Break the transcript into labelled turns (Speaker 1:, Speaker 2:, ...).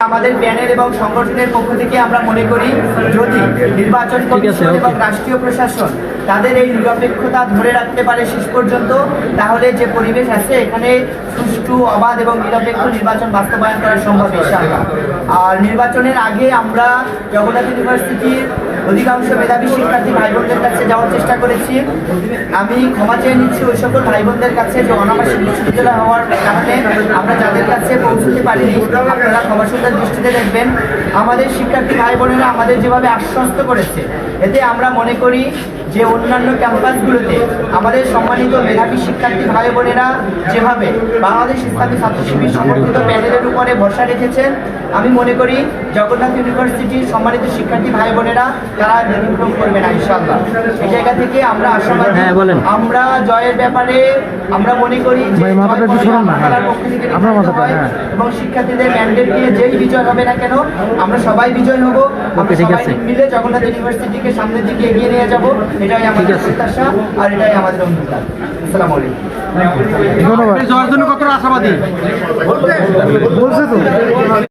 Speaker 1: আমাদের প্যানেল এবং সংগঠনের পক্ষ থেকে আমরা মনে করি যদি নির্বাচন কমিশন এবং রাষ্ট্রীয় প্রশাসন তাদের এই নিরপেক্ষতা ধরে রাখতে পারে শেষ পর্যন্ত, তাহলে যে পরিবেশ আছে এখানে সুষ্ঠু, অবাধ এবং নিরপেক্ষ নির্বাচন বাস্তবায়ন করা সম্ভব ইনশাআল্লাহ। আর নির্বাচনের আগে আমরা জগন্নাথ ইউনিভার্সিটির অধিকাংশ মেধাবী শিক্ষার্থী ভাই বোনদের কাছে যাওয়ার চেষ্টা করেছি। আমি ক্ষমা চেয়ে নিচ্ছি ওই সকল ভাই বোনদের কাছে যে অনাবাসিক বিশ্ববিদ্যালয় হওয়ার কারণে আমরা যাদের কাছে পৌঁছতে পারিনি, আপনারা ক্ষমাসুন্দর দৃষ্টিতে দেখবেন। আমাদের শিক্ষার্থী ভাই বোনেরা আমাদের যেভাবে আশ্বস্ত করেছে, এতে আমরা মনে করি যে অন্যান্য ক্যাম্পাসগুলোতে আমাদের সম্মানিত মেধাবী শিক্ষার্থী ভাই বোনেরা যেভাবে বাংলাদেশ ইসলামী ছাত্র শিবির সমর্থিত প্যানেলের উপরে ভরসা রেখেছেন, আমি মনে করি জগন্নাথ ইউনিভার্সিটির সম্মানিত শিক্ষার্থী ভাই বোনেরা তারা ব্যতিক্রম করবে না ইনশাআল্লাহ। এই জায়গা থেকে আমরা আশাবাদী। আমরা জয়ের ব্যাপারে আমরা মনে করি যে পক্ষ থেকে এবং শিক্ষার্থীদের ম্যান্ডেট নিয়ে যেই বিজয় হবে না কেন আমরা সবাই বিজয় হব। আমরা সবাই মিলে জগন্নাথ ইউনিভার্সিটিকে সামনের দিকে এগিয়ে নিয়ে যাব, এটাই আমাদের প্রত্যাশা আর এটাই আমাদের অঙ্গীকার। আসসালামু আলাইকুম।
Speaker 2: ধন্যবাদ। জয়ের জন্য কতটা আশাবাদী বলছে তো